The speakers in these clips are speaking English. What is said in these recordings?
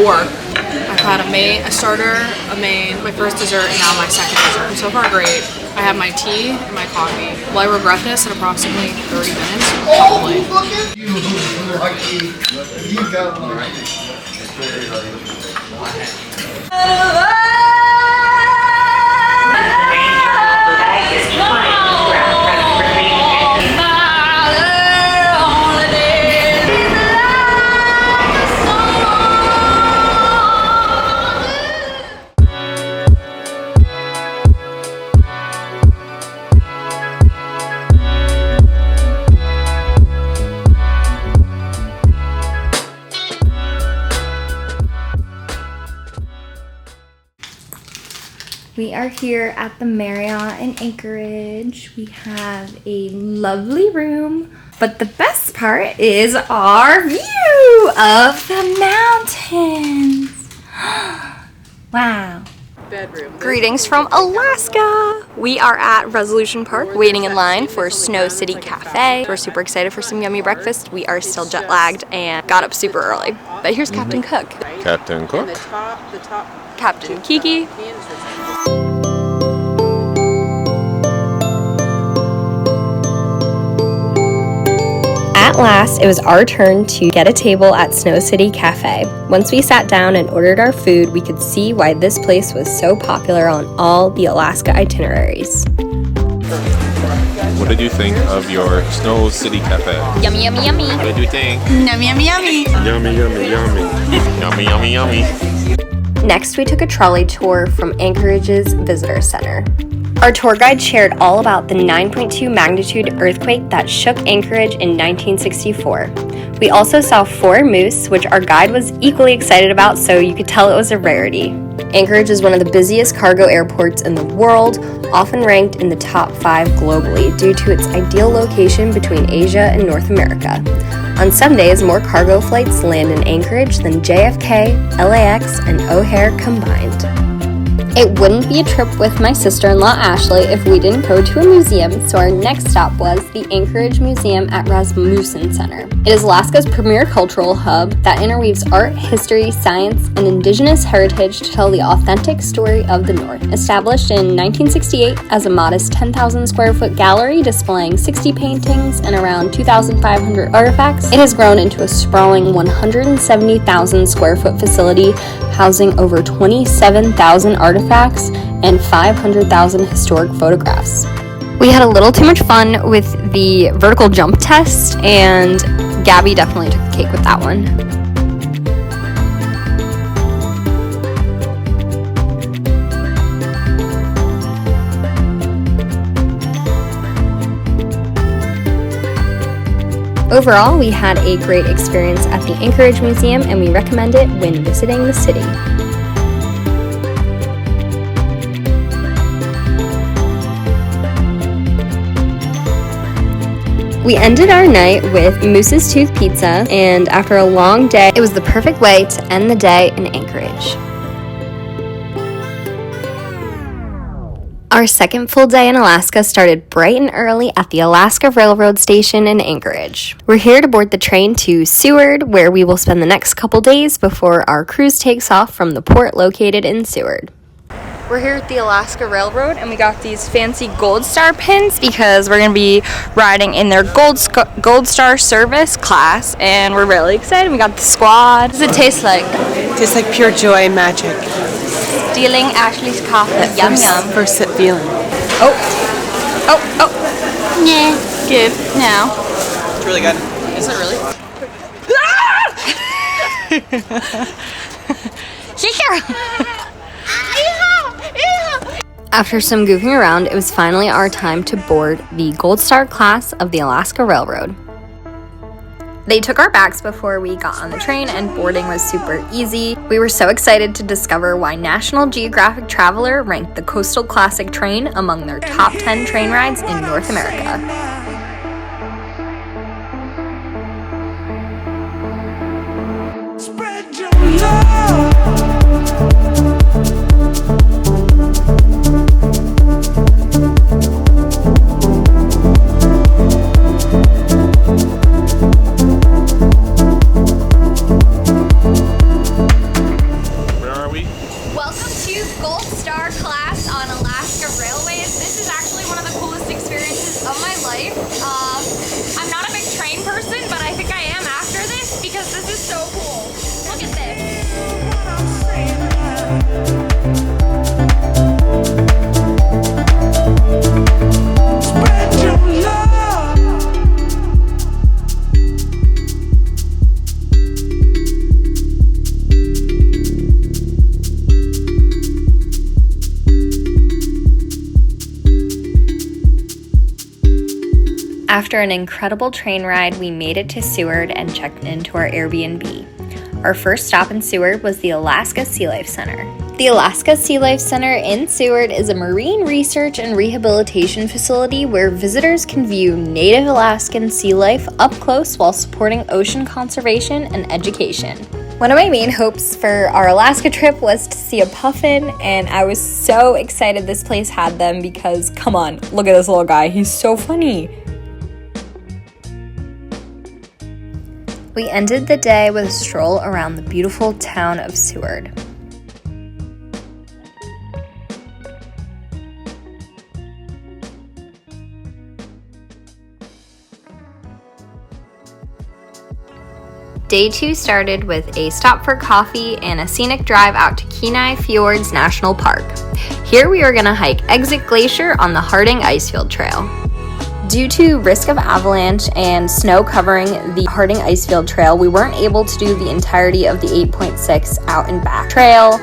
4. I've had a starter, a main, my first dessert, and now my second dessert. So far, great. I have my tea and my coffee. Will I regret this in approximately 30 minutes? Probably. We are here at the Marriott in Anchorage. We have a lovely room, but the best part is our view of the mountains. Wow. Bedroom. Greetings from Alaska. We are at Resolution Park waiting in line for Snow City Cafe. We're super excited for some yummy breakfast. We are still jet lagged and got up super early. But here's Captain Cook. Captain Cook? The top. Captain Kiki. At last, it was our turn to get a table at Snow City Cafe. Once we sat down and ordered our food, we could see why this place was so popular on all the Alaska itineraries. What did you think of your Snow City Cafe? Yummy, yummy, yummy. What did you think? Yummy, yummy, yummy. Yummy, yummy, yummy. Yummy, yummy, yummy. Next, we took a trolley tour from Anchorage's Visitor Center. Our tour guide shared all about the 9.2 magnitude earthquake that shook Anchorage in 1964. We also saw 4 moose, which our guide was equally excited about, so you could tell it was a rarity. Anchorage is one of the busiest cargo airports in the world, often ranked in the top 5 globally due to its ideal location between Asia and North America. On Sundays, more cargo flights land in Anchorage than JFK, LAX, and O'Hare combined. It wouldn't be a trip with my sister-in-law Ashley if we didn't go to a museum, so our next stop was the Anchorage Museum at Rasmussen Center. It is Alaska's premier cultural hub that interweaves art, history, science, and indigenous heritage to tell the authentic story of the North. Established in 1968 as a modest 10,000 square foot gallery displaying 60 paintings and around 2,500 artifacts, it has grown into a sprawling 170,000 square foot facility housing over 27,000 artifacts and 500,000 historic photographs. We had a little too much fun with the vertical jump test, and Gabby definitely took the cake with that one. Overall, we had a great experience at the Anchorage Museum, and we recommend it when visiting the city. We ended our night with Moose's Tooth Pizza, and after a long day, it was the perfect way to end the day in Anchorage. Our second full day in Alaska started bright and early at the Alaska Railroad Station in Anchorage. We're here to board the train to Seward, where we will spend the next couple days before our cruise takes off from the port located in Seward. We're here at the Alaska Railroad, and we got these fancy Gold Star pins because we're going to be riding in their Gold Star service class, and we're really excited. We got the squad. What does it taste like? It tastes like pure joy and magic. Stealing Ashley's coffee. Yum yum. First sip feeling. Oh. Yeah. Good. Now. It's really good. Is it really? After some goofing around, it was finally our time to board the Gold Star class of the Alaska Railroad. They took our bags before we got on the train, and boarding was super easy. We were so excited to discover why National Geographic Traveler ranked the Coastal Classic train among their top 10 train rides in North America. Spread your love. After an incredible train ride, we made it to Seward and checked into our Airbnb. Our first stop in Seward was the Alaska Sea Life Center. The Alaska Sea Life Center in Seward is a marine research and rehabilitation facility where visitors can view native Alaskan sea life up close while supporting ocean conservation and education. One of my main hopes for our Alaska trip was to see a puffin, and I was so excited this place had them because, come on, look at this little guy, he's so funny. We ended the day with a stroll around the beautiful town of Seward. Day 2 started with a stop for coffee and a scenic drive out to Kenai Fjords National Park. Here we are going to hike Exit Glacier on the Harding Icefield Trail. Due to risk of avalanche and snow covering the Harding Icefield Trail, we weren't able to do the entirety of the 8.6 out and back trail.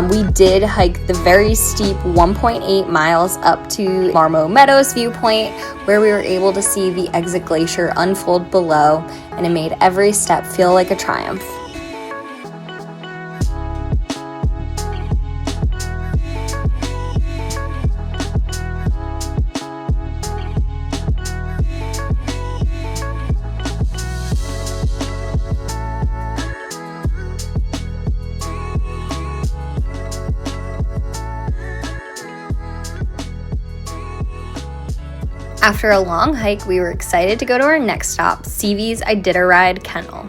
We did hike the very steep 1.8 miles up to Marmo Meadows viewpoint, where we were able to see the Exit Glacier unfold below, and it made every step feel like a triumph. After a long hike, we were excited to go to our next stop, CV's Iditarod Kennel.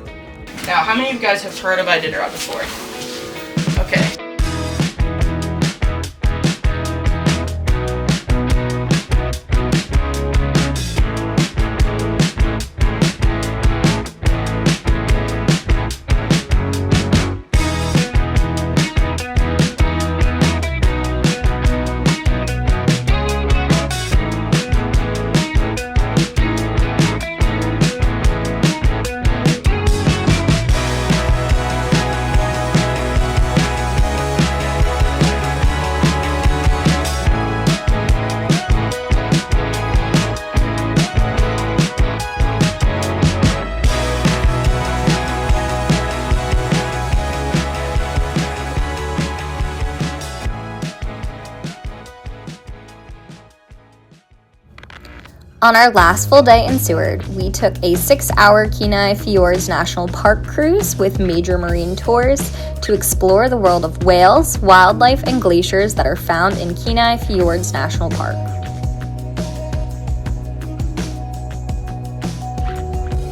Now, how many of you guys have heard of Iditarod before? Okay. On our last full day in Seward, we took a 6-hour Kenai Fjords National Park cruise with major marine tours to explore the world of whales, wildlife, and glaciers that are found in Kenai Fjords National Park.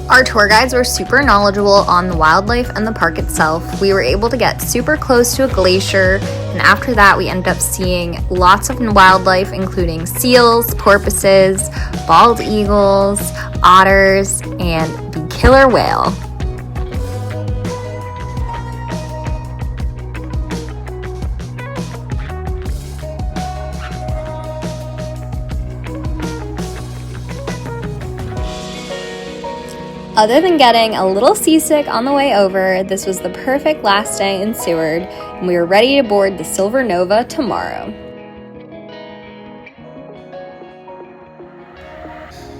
Our tour guides were super knowledgeable on the wildlife and the park itself. We were able to get super close to a glacier, and after that we ended up seeing lots of wildlife including seals, porpoises, bald eagles, otters, and the killer whale. Other than getting a little seasick on the way over, this was the perfect last day in Seward, and we were ready to board the Silver Nova tomorrow.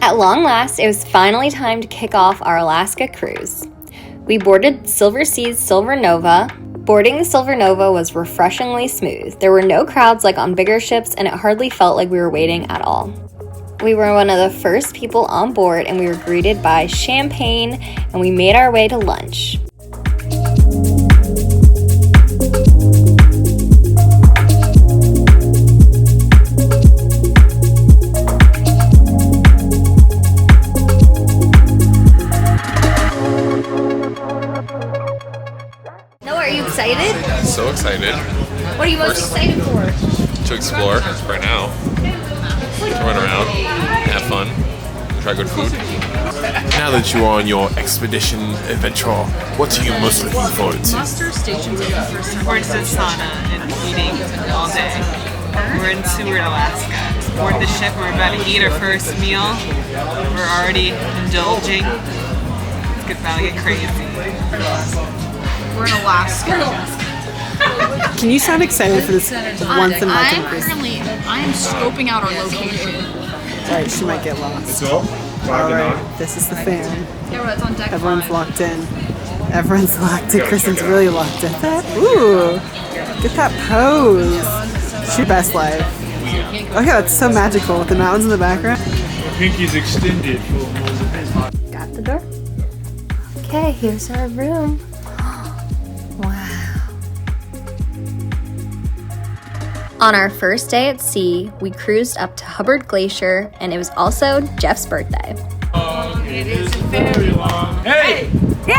At long last, it was finally time to kick off our Alaska cruise. We boarded Silversea's Silver Nova. Boarding the Silver Nova was refreshingly smooth. There were no crowds like on bigger ships, and it hardly felt like we were waiting at all. We were one of the first people on board, and we were greeted by champagne, and we made our way to lunch. Noah, are you excited? So excited What are you most excited for? to explore right now. To run around, have fun, try good food. Now that you are on your expedition adventure, what are you most looking forward to? Forward to sauna and eating all day. We're in Seward, Alaska. Board the ship, we're about to eat our first meal. We're already indulging. It's about to get crazy. We're in Alaska. Can you sound excited for this once in a lifetime cruise? I am scoping out our location. Sorry, she might get lost. Let's go. Alright, this is the fan. Everyone's on deck. Everyone's locked in. Everyone's locked in. Kristen's really locked in. Ooh, get that pose. It's your best life. Okay, that's so magical with the mountains in the background. Pinky's extended. Got the door. Okay, here's our room. Wow. On our first day at sea, we cruised up to Hubbard Glacier, and it was also Jeff's birthday. It is very long. Hey! Yay!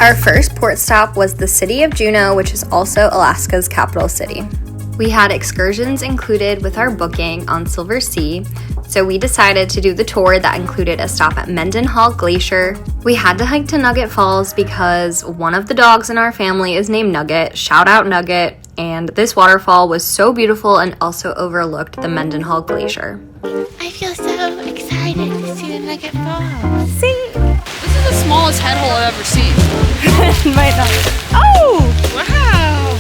Our first port stop was the city of Juneau, which is also Alaska's capital city. We had excursions included with our booking on Silversea, so we decided to do the tour that included a stop at Mendenhall Glacier. We had to hike to Nugget Falls because one of the dogs in our family is named Nugget, shout out Nugget, and this waterfall was so beautiful and also overlooked the Mendenhall Glacier. I feel so excited to see the Nugget Falls. This is the smallest head hole I've ever seen. Might not. Oh! Wow.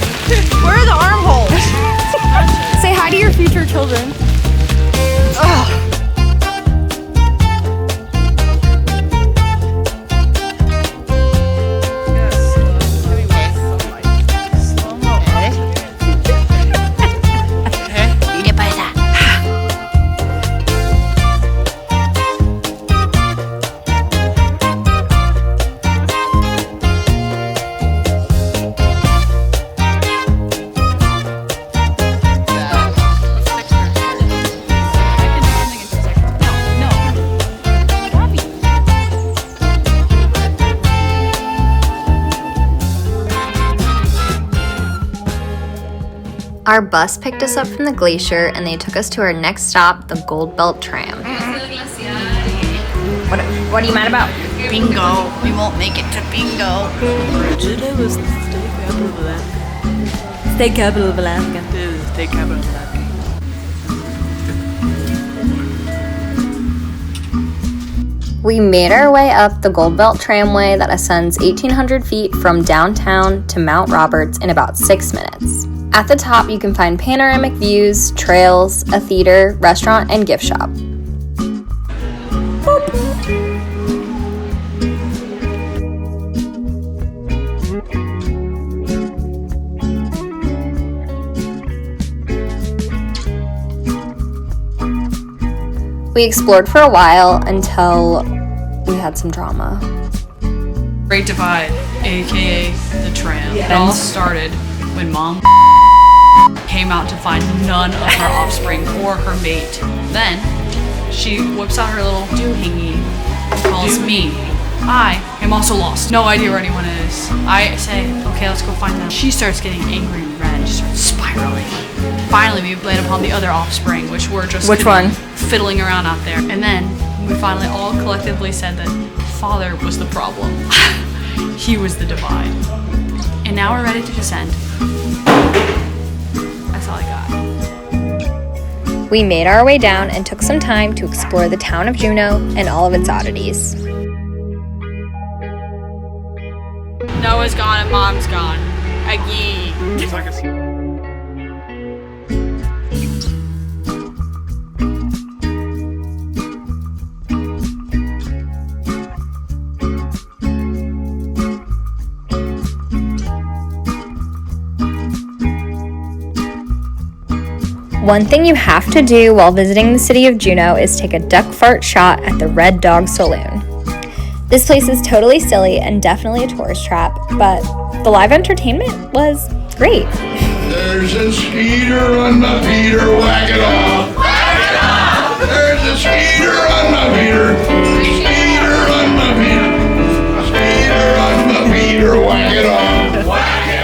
Where are the armholes? Say hi to your future children. ¿Qué pasa? Our bus picked us up from the glacier and they took us to our next stop, the Gold Belt Tram. What are you mad about? Bingo. We won't make it to bingo. Juneau is the state capital of Alaska. State capital of Alaska. It is the state capital of Alaska. We made our way up the Gold Belt Tramway that ascends 1,800 feet from downtown to Mount Roberts in about 6 minutes. At the top, you can find panoramic views, trails, a theater, restaurant, and gift shop. We explored for a while until we had some drama. Great Divide, aka the tram. It all started when Mom came out to find none of her offspring or her mate. Then she whips out her little doohingy and calls me. I am also lost. No idea where anyone is. I say, okay, let's go find them. She starts getting angry and red. She starts spiraling. Finally, we land upon the other offspring, which were just Which one? fiddling around out there. And then we finally all collectively said that Father was the problem. He was the divide. And now we're ready to descend. That's all I got. We made our way down and took some time to explore the town of Juneau and all of its oddities. Noah's gone and Mom's gone. Aggie. One thing you have to do while visiting the city of Juneau is take a duck fart shot at the Red Dog Saloon. This place is totally silly and definitely a tourist trap, but the live entertainment was great. There's a skeeter on my Peter, whack it off. Whack it off. There's a skeeter on my Peter. Skeeter on my Peter. Skeeter on my Peter, whack it off. Whack it off.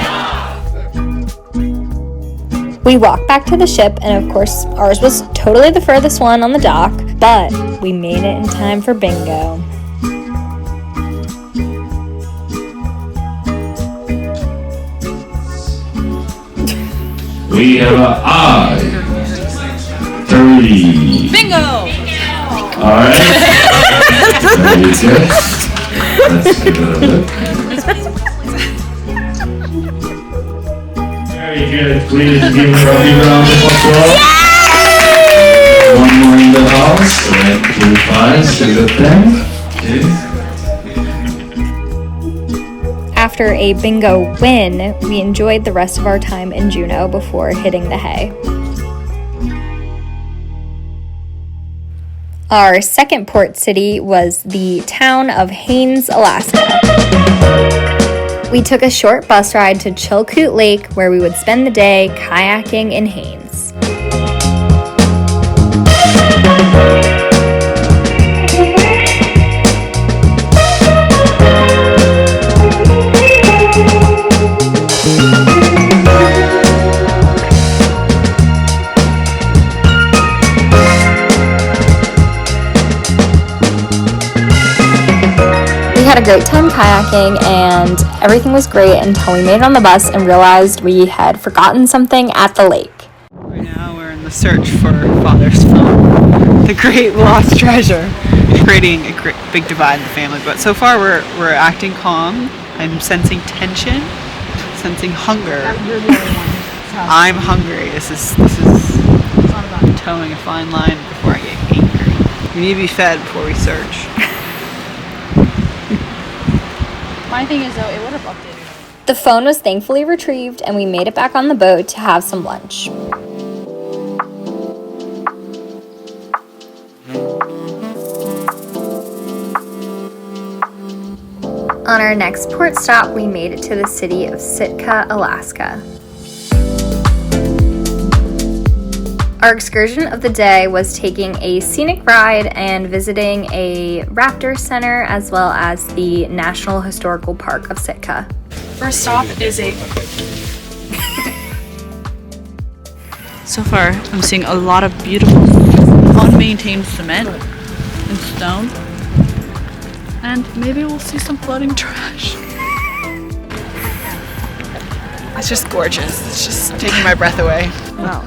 We walked back to the ship, and of course, ours was totally the furthest one on the dock, but we made it in time for bingo. we have a I. 30. Bingo! Alright. Very good. Let's give it a look. Very good. Please give her a big round of applause. One more in the house. Red 2 5. So good thing. Okay. After a bingo win, we enjoyed the rest of our time in Juneau before hitting the hay. Our second port city was the town of Haines, Alaska. We took a short bus ride to Chilkoot Lake where we would spend the day kayaking in Haines. We had a great time kayaking and everything was great until we made it on the bus and realized we had forgotten something at the lake. Right now we're in the search for Father's phone, the great lost treasure, creating a great big divide in the family. But so far we're acting calm. I'm sensing tension, sensing hunger. I'm hungry. This is towing a fine line before I get angry. We need to be fed before we search. My thing is though, it would have updated. The phone was thankfully retrieved and we made it back on the boat to have some lunch. On our next port stop, we made it to the city of Sitka, Alaska. Our excursion of the day was taking a scenic ride and visiting a raptor center as well as the National Historical Park of Sitka. First stop is a... So far, I'm seeing a lot of beautiful, unmaintained cement and stone. And maybe we'll see some floating trash. It's just gorgeous. It's just taking my breath away. Wow.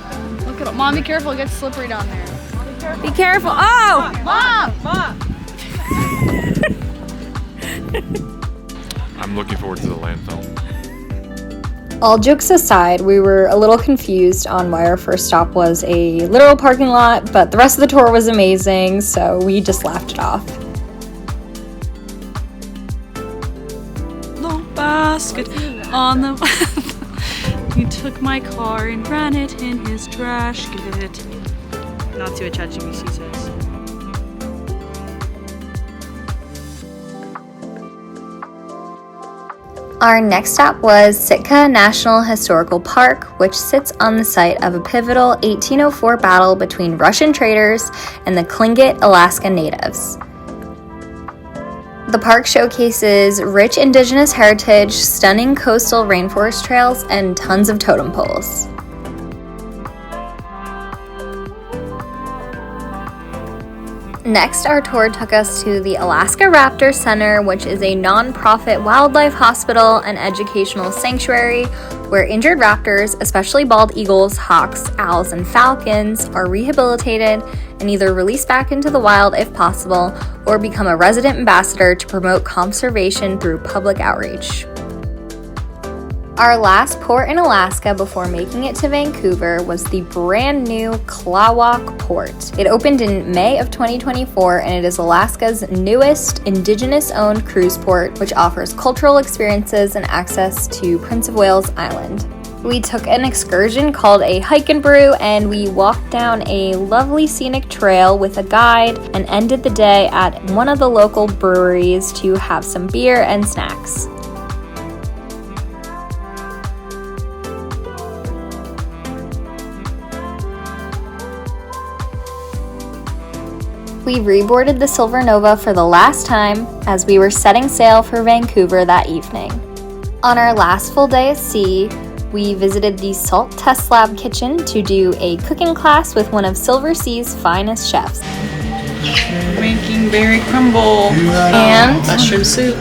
Look at it. Mom, be careful. It gets slippery down there. Be careful. Oh! Mom! I'm looking forward to the landfill. All jokes aside, we were a little confused on why our first stop was a literal parking lot, but the rest of the tour was amazing, so we just laughed it off. No basket on the... He took my car and ran it in his trash get. Not see what ChatGPT says. Our next stop was Sitka National Historical Park, which sits on the site of a pivotal 1804 battle between Russian traders and the Tlingit Alaska Natives. The park showcases rich indigenous heritage, stunning coastal rainforest trails, and tons of totem poles. Next, our tour took us to the Alaska Raptor Center, which is a non-profit wildlife hospital and educational sanctuary where injured raptors, especially bald eagles, hawks, owls, and falcons, are rehabilitated and either released back into the wild if possible or become a resident ambassador to promote conservation through public outreach. Our last port in Alaska before making it to Vancouver was the brand new Klawak Port. It opened in May of 2024 and it is Alaska's newest Indigenous-owned cruise port, which offers cultural experiences and access to Prince of Wales Island. We took an excursion called a hike and brew and we walked down a lovely scenic trail with a guide and ended the day at one of the local breweries to have some beer and snacks. We reboarded the Silver Nova for the last time as we were setting sail for Vancouver that evening. On our last full day at sea, we visited the Salt Test Lab kitchen to do a cooking class with one of Silversea's finest chefs. Making berry crumble And mushroom soup.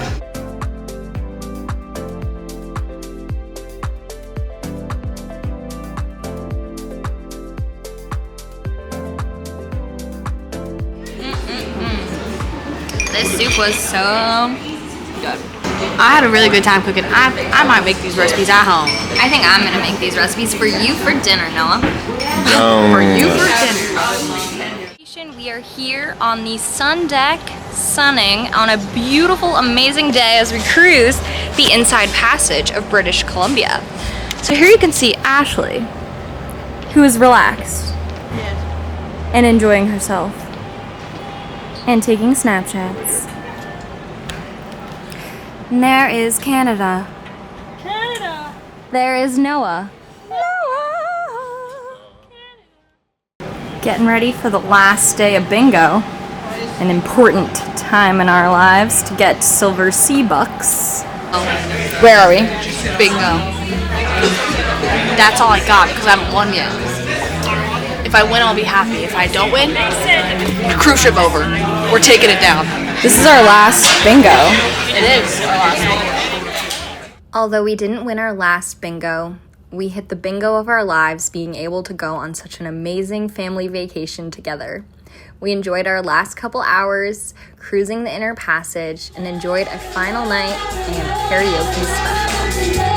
soup was so good. I had a really good time cooking. I might make these recipes at home. I think I'm gonna make these recipes for you for dinner, Noah. For you for dinner. We are here on the sun deck, sunning on a beautiful, amazing day as we cruise the Inside Passage of British Columbia. So here you can see Ashley, who is relaxed and enjoying herself and taking Snapchats. And there is Canada. Canada. There is Noah. Getting ready for the last day of bingo. An important time in our lives to get Silversea bucks. Where are we? Bingo. That's all I got because I haven't won yet. If I win, I'll be happy. If I don't win, cruise ship over. We're taking it down. This is our last bingo. It is our last bingo. Although we didn't win our last bingo, we hit the bingo of our lives being able to go on such an amazing family vacation together. We enjoyed our last couple hours cruising the Inner Passage and enjoyed a final night and karaoke special.